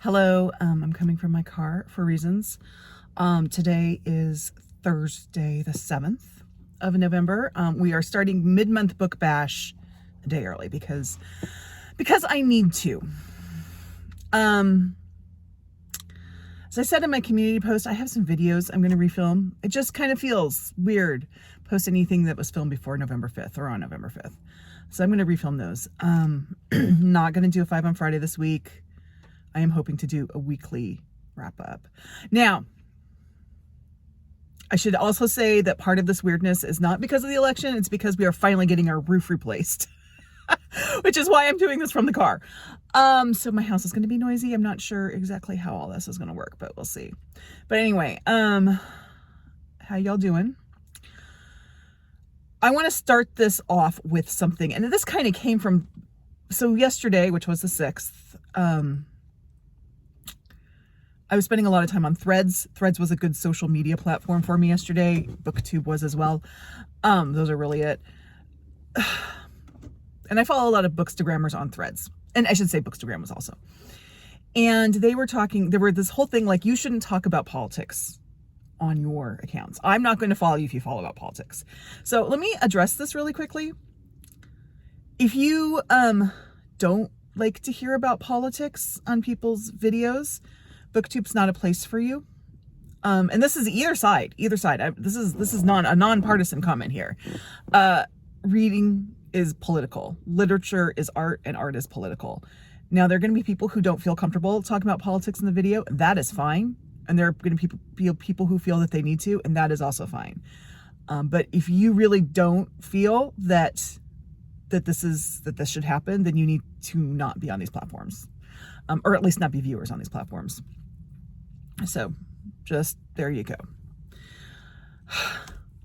Hello, I'm coming from my car for reasons. Today is Thursday, the 7th of November. We are starting mid-month book bash a day early because I need to. As I said in my community post, I have some videos I'm going to refilm. It just kind of feels weird post anything that was filmed before November 5th or on November 5th. So I'm going to refilm those. Not going to do a 5 on Friday this week. I am hoping to do a weekly wrap up. Now, I should also say that part of this weirdness is not because of the election. It's because we are finally getting our roof replaced, which is why I'm doing this from the car. So my house is going to be noisy. I'm not sure exactly how all this is going to work, but we'll see. But anyway, how y'all doing? I want to start this off with something, and this kind of came from, so yesterday, which was the 6th, I was spending a lot of time on Threads. Threads was a good social media platform for me yesterday. BookTube was as well. Those are really it. And I follow a lot of bookstagrammers on Threads. And I should say bookstagrammers also. And they were talking, there were this whole thing like, you shouldn't talk about politics on your accounts. I'm not going to follow you if you follow about politics. So let me address this really quickly. If you don't like to hear about politics on people's videos, BookTube's not a place for you. And this is either side. This is a nonpartisan comment here. Reading is political. Literature is art, and art is political. Now, there are going to be people who don't feel comfortable talking about politics in the video. That is fine. And there are going to be people who feel that they need to, and that is also fine. But if you really don't feel that this should happen, then you need to not be on these platforms, or at least not be viewers on these platforms. So just there you go.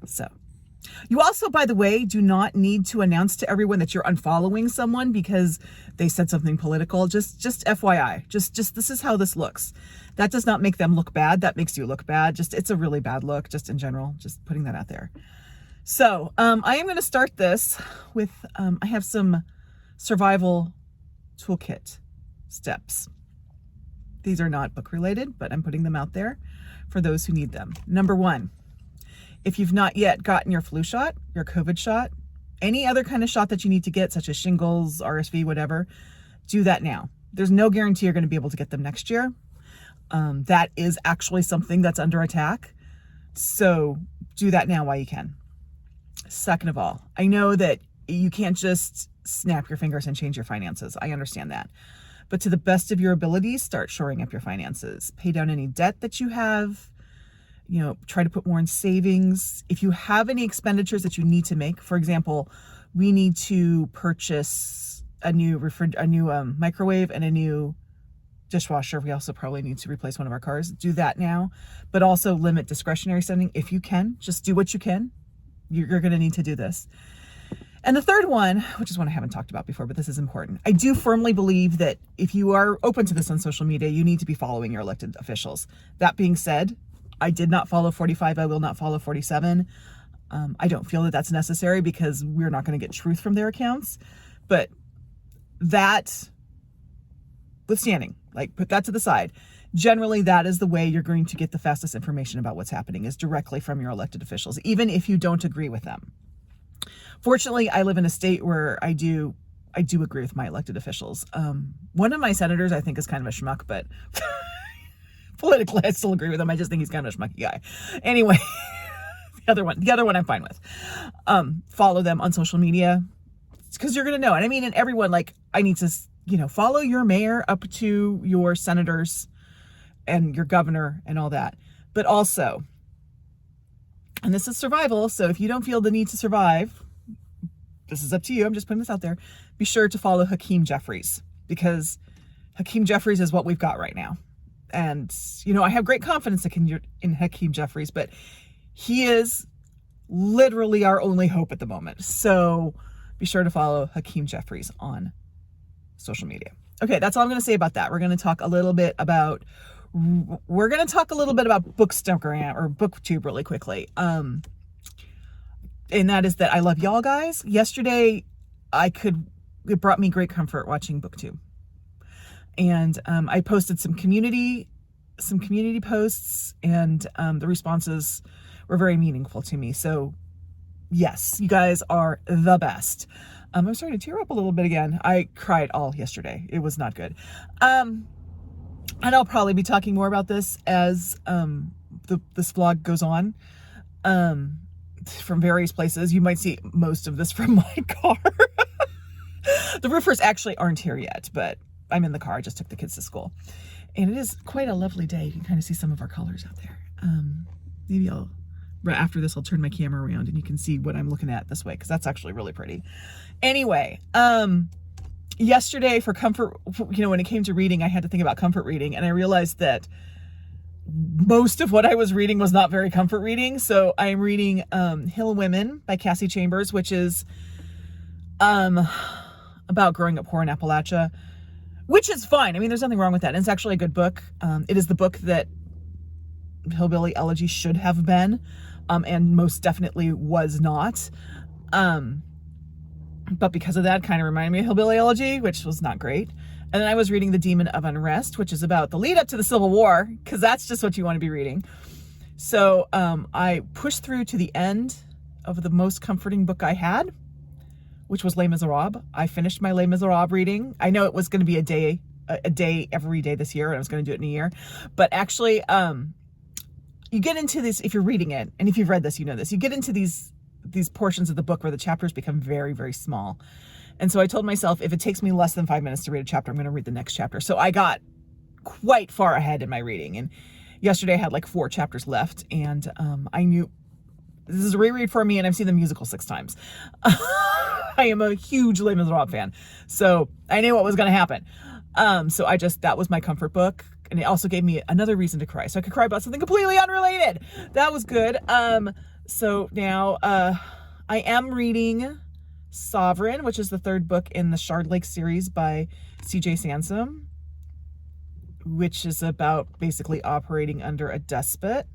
So you also, by the way, do not need to announce to everyone that you're unfollowing someone because they said something political. Just FYI, just this is how this looks. That does not make them look bad. That makes you look bad. It's a really bad look, just in general, just putting that out there. So I am going to start this with, I have some survival toolkit steps. These are not book related, but I'm putting them out there for those who need them. Number 1, if you've not yet gotten your flu shot, your COVID shot, any other kind of shot that you need to get, such as shingles, RSV, whatever, do that now. There's no guarantee you're going to be able to get them next year. That is actually something that's under attack. So do that now while you can. Second of all, I know that you can't just snap your fingers and change your finances. I understand that. But to the best of your abilities, start shoring up your finances. Pay down any debt that you have. You know, try to put more in savings. If you have any expenditures that you need to make, for example, we need to purchase a new microwave and a new dishwasher. We also probably need to replace one of our cars. Do that now, but also limit discretionary spending if you can. Just do what you can. You're going to need to do this. And the third one, which is one I haven't talked about before, but this is important. I do firmly believe that if you are open to this on social media, you need to be following your elected officials. That being said, I did not follow 45. I will not follow 47. I don't feel that that's necessary because we're not going to get truth from their accounts. But that withstanding, like put that to the side. Generally, that is the way you're going to get the fastest information about what's happening is directly from your elected officials, even if you don't agree with them. Fortunately, I live in a state where I do agree with my elected officials. One of my senators, I think, is kind of a schmuck, but politically, I still agree with him. I just think he's kind of a schmucky guy. Anyway, the other one I'm fine with. Follow them on social media because you're going to know. And I mean, and everyone, like, I need to, follow your mayor up to your senators and your governor and all that. But also, and this is survival, so if you don't feel the need to survive, this is up to you. I'm just putting this out there. Be sure to follow Hakeem Jeffries because Hakeem Jeffries is what we've got right now. And, I have great confidence in Hakeem Jeffries, but he is literally our only hope at the moment. So be sure to follow Hakeem Jeffries on social media. Okay, that's all I'm going to say about that. We're going to talk a little bit about Bookstagram or BookTube really quickly. And that is that I love y'all guys. Yesterday, it brought me great comfort watching BookTube. And I posted some community posts, and the responses were very meaningful to me. So yes, you guys are the best. I'm starting to tear up a little bit again. I cried all yesterday. It was not good. And I'll probably be talking more about this as this vlog goes on, from various places. You might see most of this from my car. The roofers actually aren't here yet, but I'm in the car. I just took the kids to school. And it is quite a lovely day. You can kind of see some of our colors out there. Maybe right after this, I'll turn my camera around and you can see what I'm looking at this way, because that's actually really pretty. Anyway, yesterday for comfort, when it came to reading, I had to think about comfort reading, and I realized that most of what I was reading was not very comfort reading. So I'm reading Hill Women by Cassie Chambers, which is about growing up poor in Appalachia, which is fine. I mean, there's nothing wrong with that. And it's actually a good book. It is the book that Hillbilly Elegy should have been, and most definitely was not. But because of that, kind of reminded me of Hillbilly Elegy, which was not great. And then I was reading The Demon of Unrest, which is about the lead up to the Civil War, because that's just what you want to be reading. So I pushed through to the end of the most comforting book I had, which was Les Miserables. I finished my Les Miserables reading. I know it was going to be a day every day this year, and I was going to do it in a year. But actually, you get into this, if you're reading it, and if you've read this, you know this, you get into these portions of the book where the chapters become very, very small. And so I told myself, if it takes me less than 5 minutes to read a chapter, I'm going to read the next chapter. So I got quite far ahead in my reading. And yesterday I had like 4 chapters left, and I knew this is a reread for me, and I've seen the musical 6 times. I am a huge Les Miserables fan, so I knew what was going to happen. So that was my comfort book, and it also gave me another reason to cry. So I could cry about something completely unrelated. That was good. So now I am reading Sovereign, which is the 3rd book in the Shard Lake series by C.J. Sansom, which is about basically operating under a despot.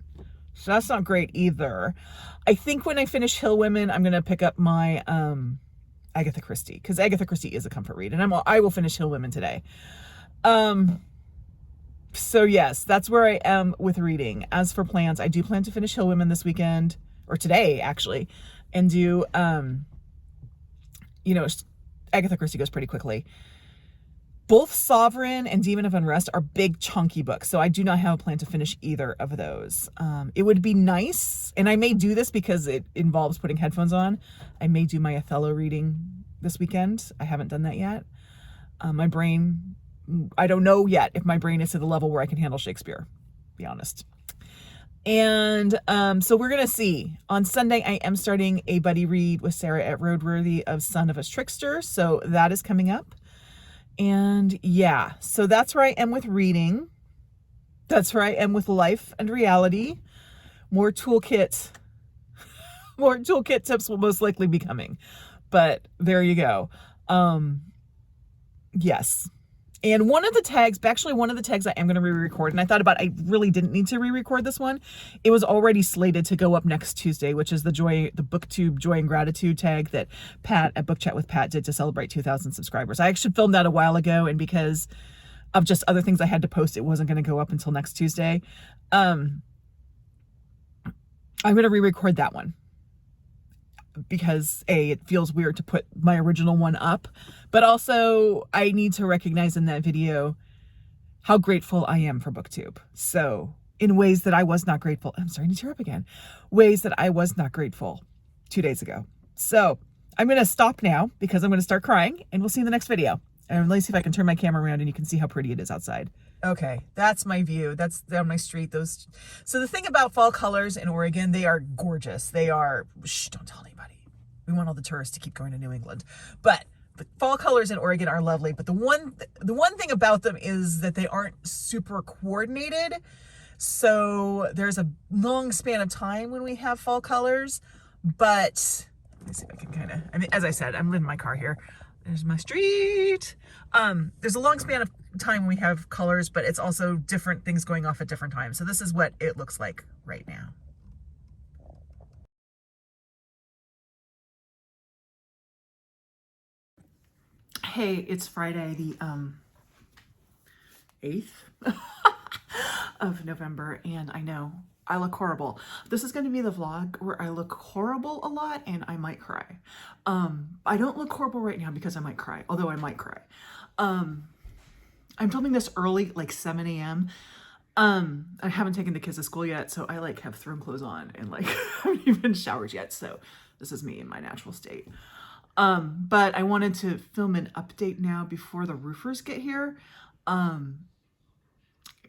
So that's not great either. I think when I finish Hill Women, I'm going to pick up my Agatha Christie, because Agatha Christie is a comfort read, and I will finish Hill Women today. So yes, that's where I am with reading. As for plans, I do plan to finish Hill Women this weekend, or today actually, and do Agatha Christie goes pretty quickly. Both Sovereign and Demon of Unrest are big, chunky books, so I do not have a plan to finish either of those. It would be nice, and I may do this because it involves putting headphones on. I may do my Othello reading this weekend. I haven't done that yet. My brain, I don't know yet if my brain is to the level where I can handle Shakespeare, to be honest. And so we're going to see. On Sunday, I am starting a buddy read with Sarah at Roadworthy of Son of a Trickster, so that is coming up. And yeah, so that's where I am with reading. That's where I am with life and reality. More toolkit tips will most likely be coming, but there you go. Yes. And one of the tags I am going to re-record, and I thought about, I really didn't need to re-record this one. It was already slated to go up next Tuesday, which is the booktube Joy and Gratitude tag that Pat at Book Chat with Pat did to celebrate 2,000 subscribers. I actually filmed that a while ago, and because of just other things I had to post, it wasn't going to go up until next Tuesday. I'm going to re-record that one, because it feels weird to put my original one up, but also I need to recognize in that video how grateful I am for BookTube. So in ways that I was not grateful, I'm starting to tear up again, ways that I was not grateful 2 days ago. So I'm going to stop now because I'm going to start crying, and we'll see you in the next video. And let me see if I can turn my camera around and you can see how pretty it is outside. Okay, that's my view. That's down my street. So the thing about fall colors in Oregon, they are gorgeous. They are, shh, don't tell anybody. We want all the tourists to keep going to New England. But the fall colors in Oregon are lovely. But the one thing about them is that they aren't super coordinated. So there's a long span of time when we have fall colors. But let me see if I can as I said, I'm in my car here. There's my street. There's a long span of time we have colors, but it's also different things going off at different times. So this is what it looks like right now. Hey, it's Friday. 8th of November, and I know I look horrible. This is going to be the vlog where I look horrible a lot and I might cry. I don't look horrible right now because I might cry, although I might cry. I'm filming this early, like 7 a.m. I haven't taken the kids to school yet, so I like have thrown clothes on and like haven't even showered yet. So this is me in my natural state. But I wanted to film an update now before the roofers get here.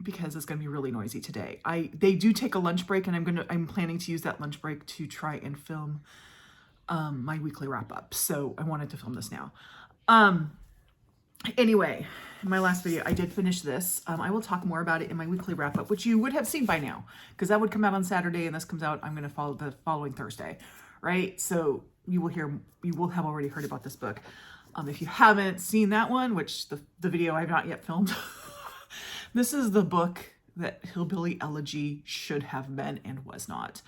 Because it's going to be really noisy today. They do take a lunch break, and I'm planning to use that lunch break to try and film my weekly wrap up. So I wanted to film this now. Anyway, in my last video, I did finish this. I will talk more about it in my weekly wrap up, which you would have seen by now, because that would come out on Saturday, and this comes out, I'm going to follow the following Thursday, right? So you will have already heard about this book. If you haven't seen that one, which the video I've not yet filmed, this is the book that Hillbilly Elegy should have been and was not.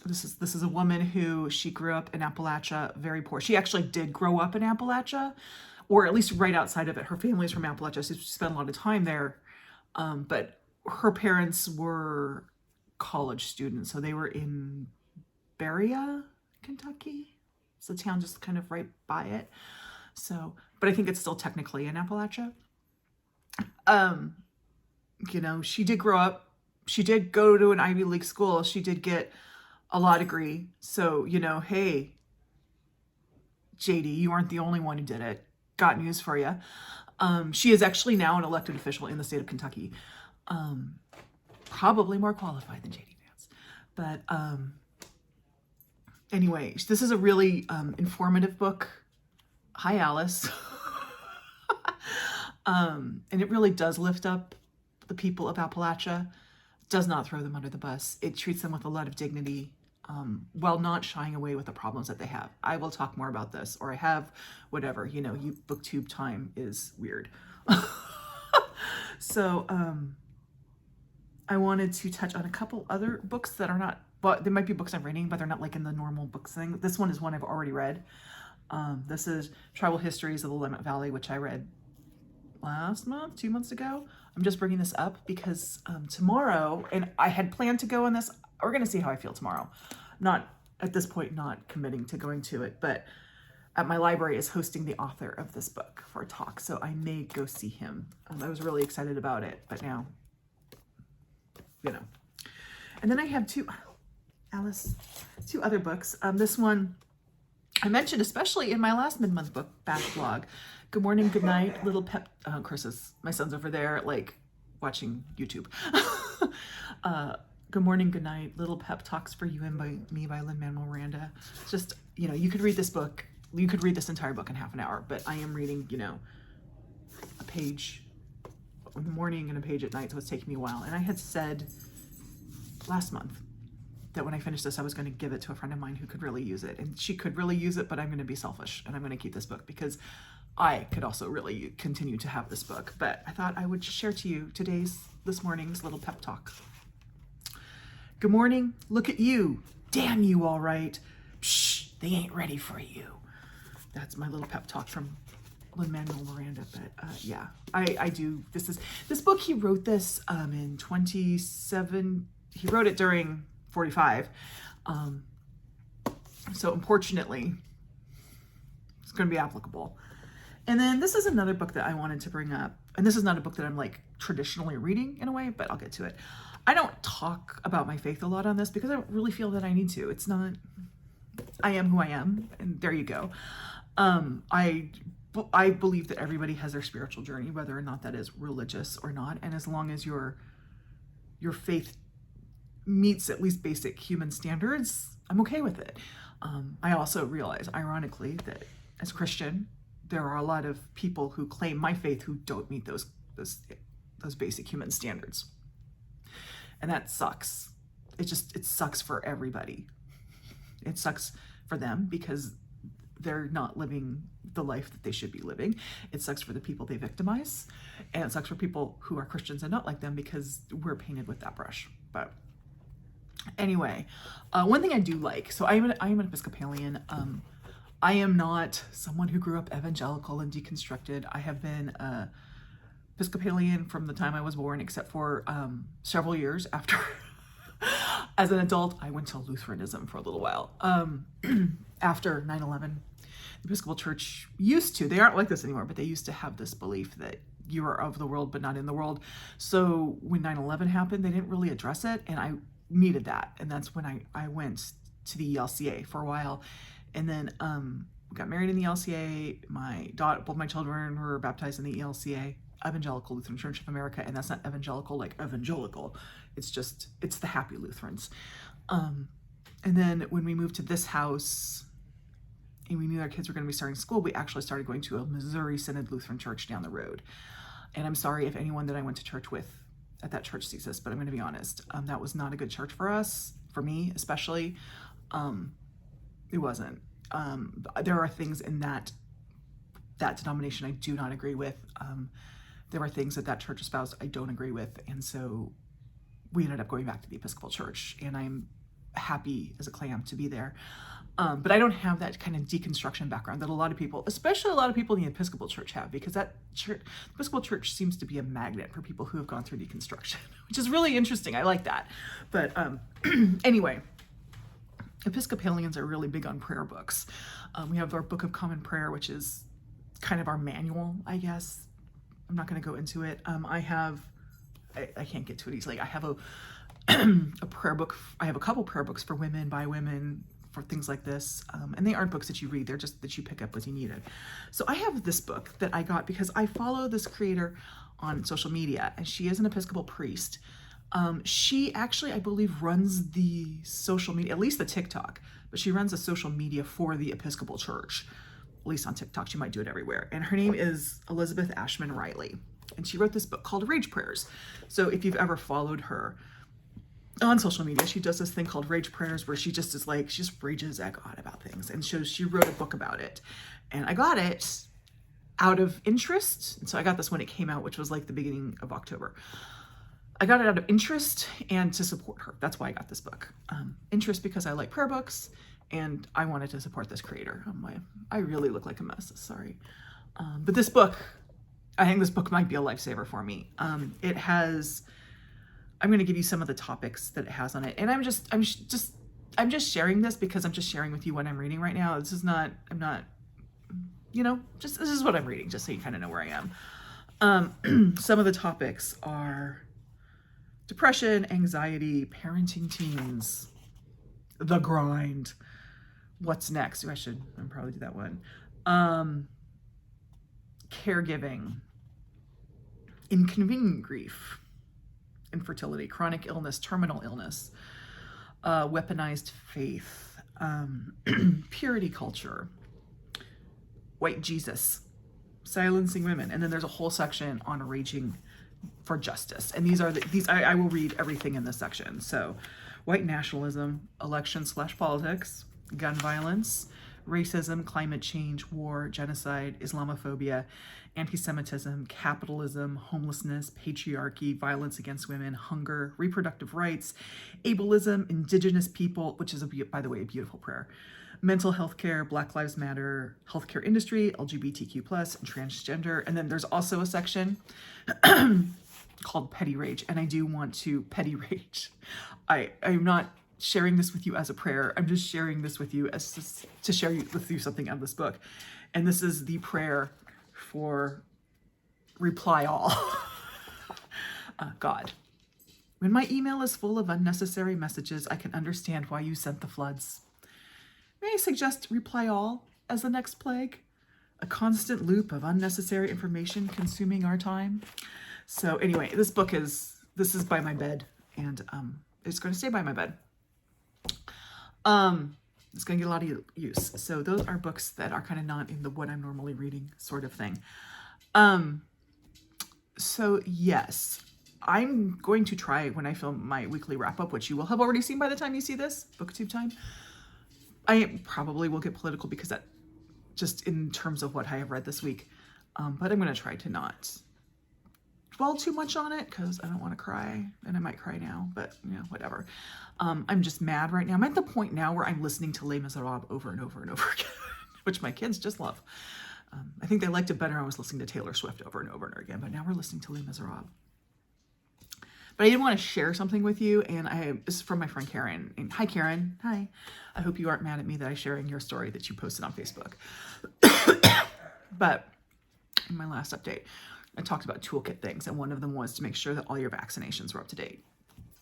This is a woman who, she grew up in Appalachia, very poor. She actually did grow up in Appalachia, or at least right outside of it. Her family's from Appalachia, so she spent a lot of time there. But her parents were college students, so they were in Berea, Kentucky. It's a town just kind of right by it. So, but I think it's still technically in Appalachia. You know, she did grow up, she did go to an Ivy League school, she did get a law degree. So, you know, hey, JD, you aren't the only one who did it. Got news for you. She is actually now an elected official in the state of Kentucky. Probably more qualified than JD Vance. But anyway, this is a really informative book. Hi, Alice. And it really does lift up the people of Appalachia, does not throw them under the bus. It treats them with a lot of dignity, while not shying away with the problems that they have. I will talk more about this, or I have, whatever, you know, you booktube time is weird. So, I wanted to touch on a couple other books that are not, well, there might be books I'm reading, but they're not like in the normal books thing. This one is one I've already read. This is Tribal Histories of the Willamette Valley, which I read last month, 2 months ago. I'm just bringing this up because tomorrow, and I had planned to go on this, we're going to see how I feel tomorrow. Not, at this point, not committing to going to it, but at my library is hosting the author of this book for a talk, so I may go see him. I was really excited about it, but now, you know. And then I have two other books. This one I mentioned, especially in my last mid-month book bash vlog. Good Morning, Good Night, Little Pep, my son's over there, like, watching YouTube. Good Morning, Good Night, Little Pep Talks for You and by Me by Lin-Manuel Miranda. It's just, you know, you could read this book, you could read this entire book in half an hour, but I am reading, you know, a page in the morning and a page at night, so it's taking me a while. And I had said last month that when I finished this, I was going to give it to a friend of mine who could really use it. And she could really use it, but I'm going to be selfish and I'm going to keep this book because I could also really continue to have this book. But I thought I would share to you this morning's little pep talk. Good morning. Look at you. Damn you, all right. Psh, they ain't ready for you. That's my little pep talk from Lin-Manuel Miranda. But yeah, I do. This book, he wrote this in 27. He wrote it during 45. So unfortunately, it's going to be applicable. And then this is another book that I wanted to bring up. And this is not a book that I'm like traditionally reading in a way, but I'll get to it. I don't talk about my faith a lot on this because I don't really feel that I need to. It's not, I am who I am, and there you go. I believe that everybody has their spiritual journey, whether or not that is religious or not. And as long as your faith meets at least basic human standards, I'm okay with it. I also realize, ironically, that as a Christian, there are a lot of people who claim my faith who don't meet those basic human standards. And that sucks. It sucks for everybody. It sucks for them because they're not living the life that they should be living. It sucks for the people they victimize. And it sucks for people who are Christians and not like them because we're painted with that brush. But anyway, one thing I do like, so I am an Episcopalian. I am not someone who grew up evangelical and deconstructed. I have been Episcopalian from the time I was born, except for several years after. As an adult, I went to Lutheranism for a little while. After 9/11, the Episcopal Church used to, they aren't like this anymore, but they used to have this belief that you are of the world, but not in the world. So when 9/11 happened, they didn't really address it, and I needed that. And that's when I went to the ELCA for a while. And then got married in the ELCA. Both my children were baptized in the ELCA, Evangelical Lutheran Church of America, and that's not evangelical like evangelical. It's the happy Lutherans. And then when we moved to this house and we knew our kids were going to be starting school, we actually started going to a Missouri Synod Lutheran church down the road. And I'm sorry if anyone that I went to church with at that church sees this, but I'm going to be honest. That was not a good church for us, for me especially. It wasn't. There are things in that denomination I do not agree with. There are things that church espoused I don't agree with. And so we ended up going back to the Episcopal Church, and I'm happy as a clam to be there. But I don't have that kind of deconstruction background that a lot of people, especially a lot of people in the Episcopal Church, have, because the Episcopal Church seems to be a magnet for people who have gone through deconstruction, which is really interesting. I like that. But anyway, Episcopalians are really big on prayer books. We have our Book of Common Prayer, which is kind of our manual, I guess. I'm not going to go into it. I can't get to it easily. I have a prayer book. I have a couple prayer books for women, by women, for things like this. And they aren't books that you read. They're just that you pick up as you need it. So I have this book that I got because I follow this creator on social media, and she is an Episcopal priest. She actually, I believe, runs the social media, at least the TikTok, but she runs the social media for the Episcopal Church. At least on TikTok, she might do it everywhere. And her name is Elizabeth Ashman Riley. And she wrote this book called Rage Prayers. So if you've ever followed her on social media, she does this thing called Rage Prayers, where she just rages at God about things. And so she wrote a book about it. And I got it out of interest. And so I got this when it came out, which was like the beginning of October. I got it out of interest and to support her. That's why I got this book. Interest because I like prayer books, and I wanted to support this creator. I really look like a mess, sorry. But this book, I think this book might be a lifesaver for me. I'm going to give you some of the topics that it has on it. And I'm just sharing this because I'm just sharing with you what I'm reading right now. This is what I'm reading, just so you kind of know where I am. Some of the topics are depression, anxiety, parenting teens, the grind, what's next? I'll probably do that one. Caregiving, inconvenient grief, infertility, chronic illness, terminal illness, weaponized faith, purity culture, white Jesus, silencing women, and then there's a whole section on raging for justice. And I will read everything in this section. So, white nationalism, election/politics, gun violence, racism, climate change, war, genocide, Islamophobia, anti-Semitism, capitalism, homelessness, patriarchy, violence against women, hunger, reproductive rights, ableism, indigenous people, which is, by the way, a beautiful prayer, mental health care, Black Lives Matter, healthcare industry, LGBTQ+, and transgender. And then there's also a section called petty rage. And I do want to petty rage. I'm not sharing this with you as a prayer. I'm just sharing this with you to share with you something out of this book. And this is the prayer for reply all. God, when my email is full of unnecessary messages, I can understand why you sent the floods. May I suggest reply all as the next plague? A constant loop of unnecessary information consuming our time. So anyway, this is by my bed, and it's going to stay by my bed. It's going to get a lot of use. So those are books that are kind of not in the what I'm normally reading sort of thing. So yes, I'm going to try when I film my weekly wrap up, which you will have already seen by the time you see this, booktube time. I probably will get political because that just in terms of what I have read this week. But I'm going to try to not dwell too much on it because I don't want to cry, and I might cry now, but whatever. I'm just mad right now. I'm at the point now where I'm listening to Les Misérables over and over and over again, which my kids just love. I think they liked it better. I was listening to Taylor Swift over and over and over again, but now we're listening to Les Misérables. But I did want to share something with you, and this is from my friend Karen. And hi, Karen. Hi. I hope you aren't mad at me that I'm sharing your story that you posted on Facebook. But in my last update, I talked about toolkit things, and one of them was to make sure that all your vaccinations were up to date.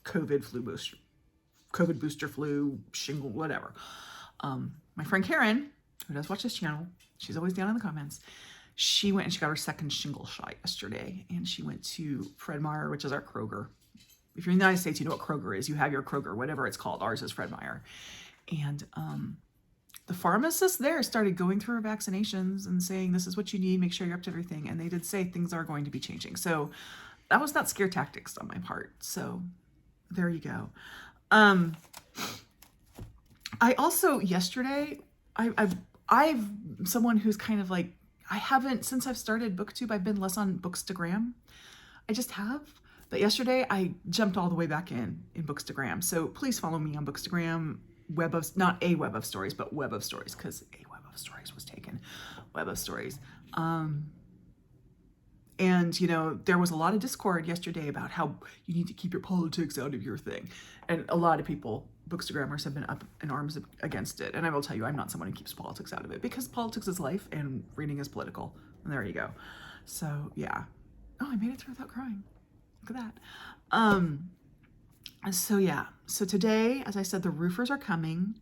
COVID booster, flu, shingle, whatever. My friend Karen, who does watch this channel, she's always down in the comments. She went and she got her second shingle shot yesterday, and she went to Fred Meyer, which is our Kroger. If you're in the United States, you know what Kroger is. You have your Kroger, whatever it's called. Ours is Fred Meyer. And the pharmacist there started going through her vaccinations and saying, this is what you need, make sure you're up to everything. And they did say things are going to be changing. So that was not scare tactics on my part. So there you go. I also, yesterday, I've someone who's kind of like, I haven't, since I've started BookTube, I've been less on Bookstagram. I just have. But yesterday, I jumped all the way back in Bookstagram. So please follow me on Bookstagram. Not a Web of Stories, but Web of Stories, because a Web of Stories was taken. Web of Stories. And, you know, there was a lot of discord yesterday about how you need to keep your politics out of your thing. And a lot of people, Bookstagrammers, have been up in arms against it. And I will tell you, I'm not someone who keeps politics out of it, because politics is life and reading is political. And there you go. So, yeah. Oh, I made it through without crying. Look at that. So yeah, so today, as I said, the roofers are coming.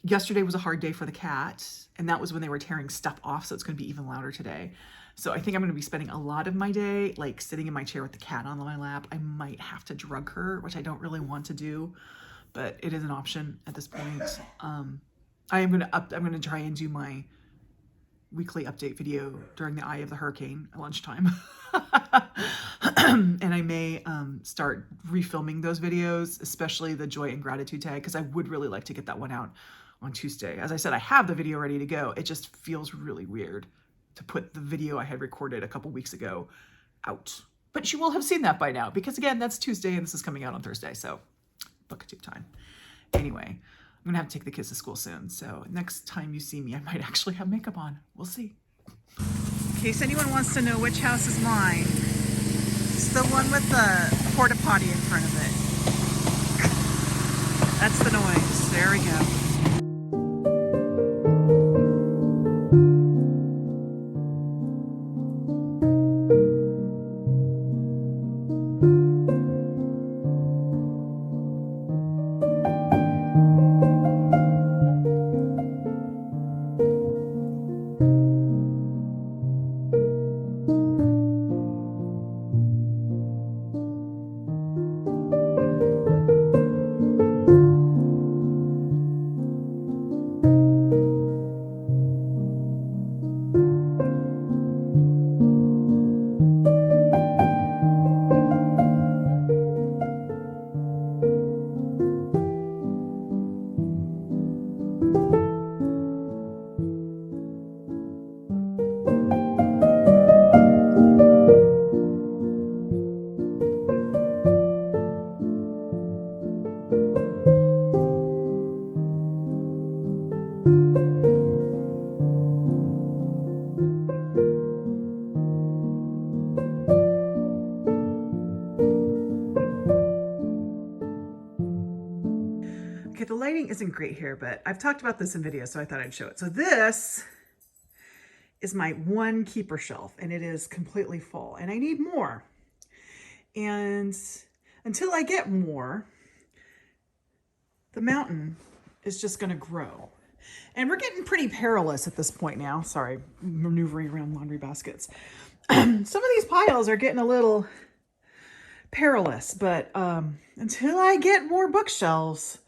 Yesterday was a hard day for the cat, and that was when they were tearing stuff off, so it's going to be even louder today. So I think I'm going to be spending a lot of my day like sitting in my chair with the cat on my lap. I might have to drug her, which I don't really want to do, but it is an option at this point. I'm going to try and do my weekly update video during the eye of the hurricane at lunchtime. And I may start refilming those videos, especially the joy and gratitude tag, because I would really like to get that one out on Tuesday. As I said, I have the video ready to go. It just feels really weird to put the video I had recorded a couple weeks ago out. But you will have seen that by now, because again, that's Tuesday and this is coming out on Thursday. So BookTube time. Anyway, I'm going to have to take the kids to school soon. So next time you see me, I might actually have makeup on. We'll see. In case anyone wants to know which house is mine, it's the one with the porta potty in front of it. That's the noise. There we go. Okay, the lighting isn't great here, but I've talked about this in videos, so I thought I'd show it. So this is my one keeper shelf, and it is completely full, and I need more. And until I get more, the mountain is just going to grow. And we're getting pretty perilous at this point now. Sorry, maneuvering around laundry baskets. Some of these piles are getting a little perilous, but until I get more bookshelves,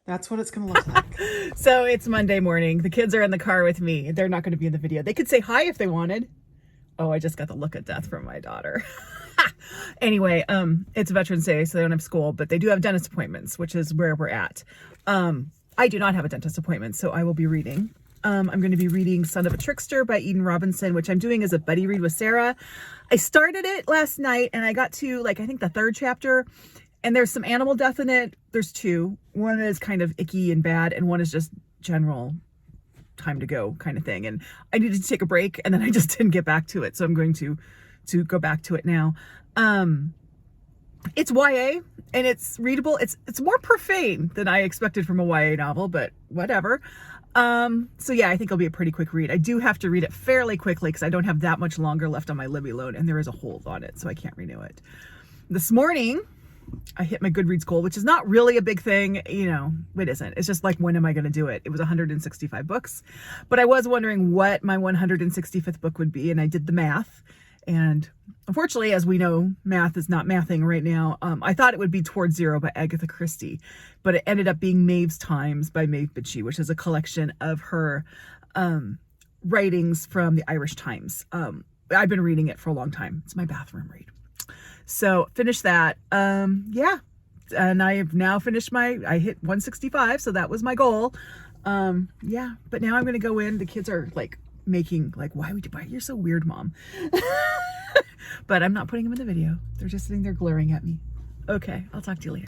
that's what it's going to look like. So it's Monday morning. The kids are in the car with me. They're not going to be in the video. They could say hi if they wanted. Oh, I just got the look of death from my daughter. Anyway, it's Veterans Day, so they don't have school, but they do have dentist appointments, which is where we're at. I do not have a dentist appointment, so I will be reading. I'm going to be reading Son of a Trickster by Eden Robinson, which I'm doing as a buddy read with Sarah. I started it last night, and I got to, like, I think the 3rd chapter, and there's some animal death in it. There's 2. One is kind of icky and bad, and one is just general time to go kind of thing. And I needed to take a break, and then I just didn't get back to it. So I'm going to go back to it now. It's YA and it's readable. It's more profane than I expected from a YA novel, but whatever. So yeah, I think it'll be a pretty quick read. I do have to read it fairly quickly because I don't have that much longer left on my Libby loan, and there is a hold on it, so I can't renew it. This morning, I hit my Goodreads goal, which is not really a big thing, you know, it isn't. It's just like, when am I going to do it? It was 165 books, but I was wondering what my 165th book would be, and I did the math. And unfortunately, as we know, math is not mathing right now. I thought it would be Towards Zero by Agatha Christie, but it ended up being Maeve's Times by Maeve Binchy, which is a collection of her writings from the Irish Times. I've been reading it for a long time. It's my bathroom read. So finished that. Yeah. And I have now finished I hit 165. So that was my goal. Yeah. But now I'm going to go in. The kids are like making like, why would you buy? You're so weird, Mom. But I'm not putting them in the video. They're just sitting there glaring at me. Okay. I'll talk to you later.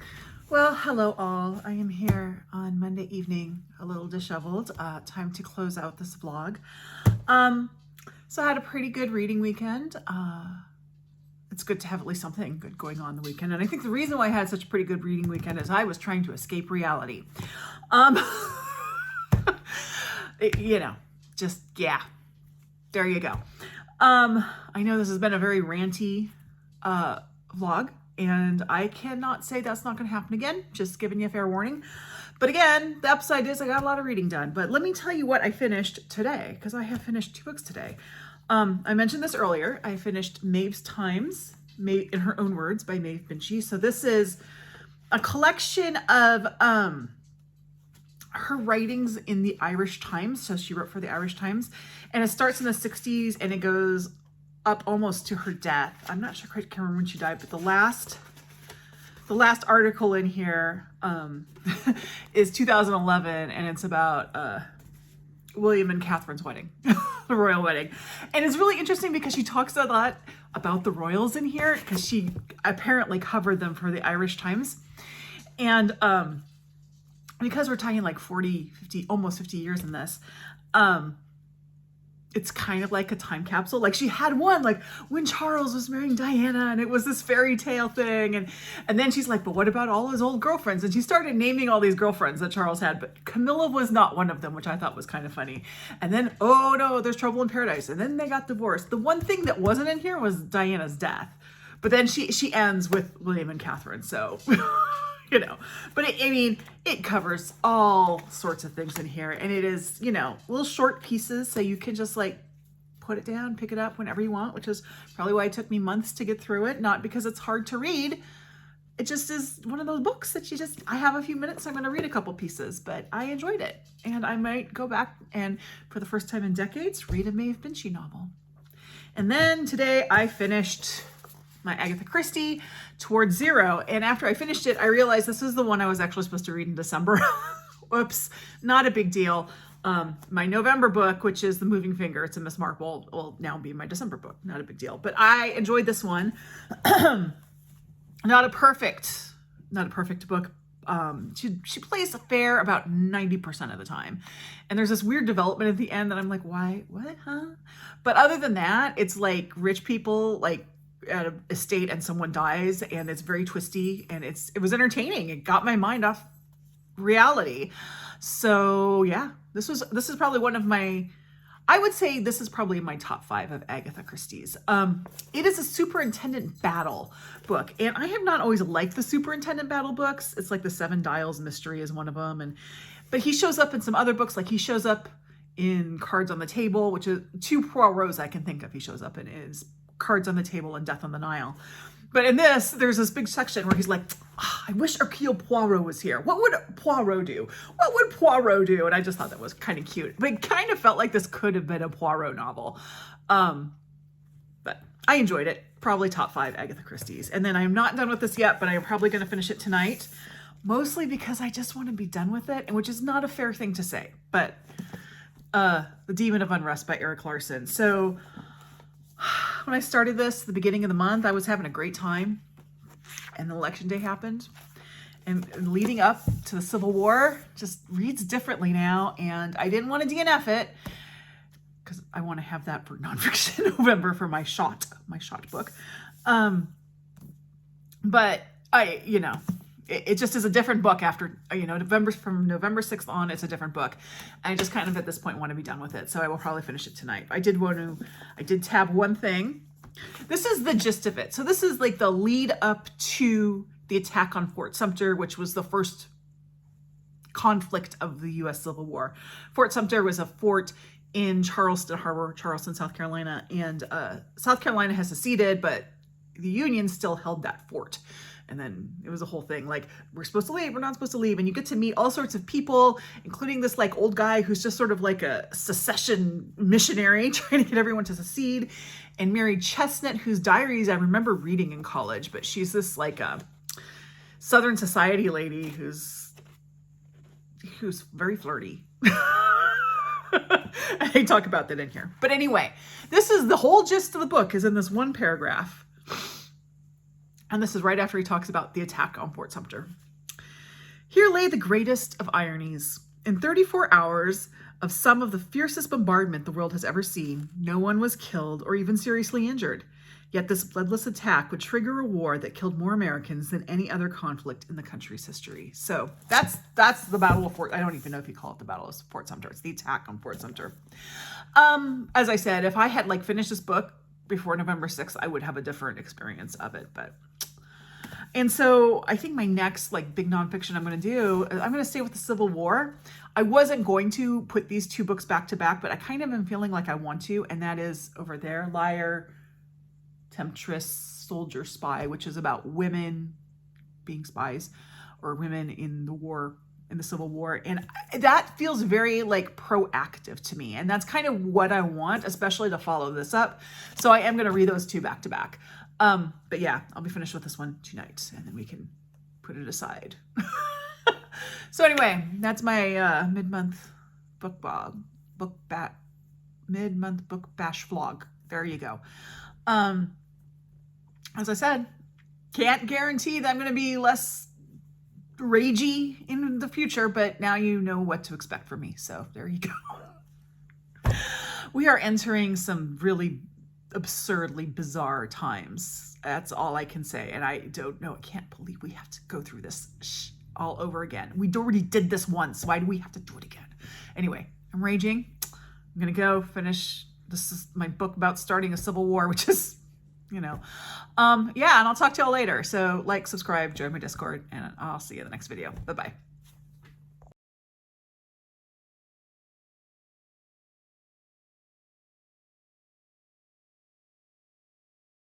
Well, hello all. I am here on Monday evening, a little disheveled. Time to close out this vlog. So I had a pretty good reading weekend. It's good to have at least something good going on the weekend. And I think the reason why I had such a pretty good reading weekend is I was trying to escape reality. You know, just, yeah, there you go. I know this has been a very ranty vlog, and I cannot say that's not going to happen again. Just giving you a fair warning. But again, the upside is I got a lot of reading done. But let me tell you what I finished today, because I have finished 2 books today. I mentioned this earlier. I finished Maeve's Times, in her own words, by Maeve Binchy. So this is a collection of her writings in the Irish Times. So she wrote for the Irish Times, and it starts in the 60s and it goes up almost to her death. I'm not sure, I can't remember when she died, but the last article in here is 2011, and it's about William and Catherine's wedding, the royal wedding. And it's really interesting because she talks a lot about the royals in here, because she apparently covered them for the Irish Times. And because we're talking like 40, 50, almost 50 years in this, it's kind of like a time capsule. Like she had one, like when Charles was marrying Diana, and it was this fairy tale thing. And then she's like, but what about all his old girlfriends? And she started naming all these girlfriends that Charles had, but Camilla was not one of them, which I thought was kind of funny. And then, oh no, there's trouble in paradise. And then they got divorced. The one thing that wasn't in here was Diana's death. But then she ends with William and Catherine. So, you know, but it covers all sorts of things in here, and it is, you know, little short pieces, so you can just like put it down, pick it up whenever you want, which is probably why it took me months to get through it. Not because it's hard to read. It just is one of those books that I have a few minutes, I'm going to read a couple pieces, but I enjoyed it. And I might go back and, for the first time in decades, read a Maeve Binchy novel. And then today I finished my Agatha Christie, Towards Zero. And after I finished it, I realized this is the one I was actually supposed to read in December. Whoops, not a big deal. My November book, which is The Moving Finger, it's a Miss Marple, will now be my December book. Not a big deal. But I enjoyed this one. Not a perfect book. She plays fair about 90% of the time. And there's this weird development at the end that I'm like, why, what, huh? But other than that, it's like rich people, like, at an estate, and someone dies, and it's very twisty, and it was entertaining. It got my mind off reality. So yeah, this is probably one of my, I would say this is probably my top 5 of Agatha Christie's. It is a superintendent battle book, and I have not always liked the superintendent battle books. It's like the 7 Dials mystery is one of them, but he shows up in some other books. Like he shows up in Cards on the Table, which is 2 Poirots I can think of he shows up in, is Cards on the Table and Death on the Nile. But in this, there's this big section where he's like, I wish Hercule Poirot was here. What would Poirot do? What would Poirot do? And I just thought that was kind of cute. But it kind of felt like this could have been a Poirot novel. But I enjoyed it. Probably top 5 Agatha Christie's. And then I'm not done with this yet, but I'm probably going to finish it tonight. Mostly because I just want to be done with it, which is not a fair thing to say. But The Demon of Unrest by Erik Larson. So when I started this, the beginning of the month, I was having a great time, and the election day happened, and leading up to the Civil War just reads differently now. And I didn't want to DNF it because I want to have that for nonfiction November for my shot book. But it just is a different book after, from November 6th on, it's a different book. And I just kind of at this point want to be done with it. So I will probably finish it tonight. I did tab one thing. This is the gist of it. So this is like the lead up to the attack on Fort Sumter, which was the first conflict of the U.S. Civil War. Fort Sumter was a fort in Charleston Harbor, Charleston, South Carolina. And South Carolina has seceded, but the Union still held that fort. And then it was a whole thing like, we're supposed to leave, we're not supposed to leave. And you get to meet all sorts of people, including this like old guy who's just sort of like a secession missionary trying to get everyone to secede. And Mary Chestnut, whose diaries I remember reading in college, but she's this like a Southern society lady who's very flirty. I talk about that in here. But anyway, this is the whole gist of the book is in this one paragraph. And this is right after he talks about the attack on Fort Sumter. Here lay the greatest of ironies. In 34 hours of some of the fiercest bombardment the world has ever seen, no one was killed or even seriously injured. Yet this bloodless attack would trigger a war that killed more Americans than any other conflict in the country's history. So that's the Battle of Fort. I don't even know if you call it the Battle of Fort Sumter. It's the attack on Fort Sumter. As I said, if I had like finished this book before November 6th, I would have a different experience of it. And so I think my next like big nonfiction I'm going to stay with the Civil War. I wasn't going to put these two books back to back, but I kind of am feeling like I want to. And that is over there, Liar, Temptress, Soldier, Spy, which is about women being spies or women in the war, in the Civil War. And that feels very like proactive to me. And that's kind of what I want, especially to follow this up. So I am going to read those two back to back. But yeah, I'll be finished with this one tonight and then we can put it aside. So anyway, that's my mid-month book mid-month book bash vlog. There you go. As I said, can't guarantee that I'm going to be less ragey in the future, but now you know what to expect from me. So there you go. We are entering some really absurdly bizarre times. That's all I can say. And I don't know. I can't believe we have to go through this all over again. We already did this once. Why do we have to do it again? Anyway, I'm raging. I'm going to go finish. This is my book about starting a civil war, which is, yeah, and I'll talk to y'all later. So like, subscribe, join my Discord, and I'll see you in the next video. Bye-bye.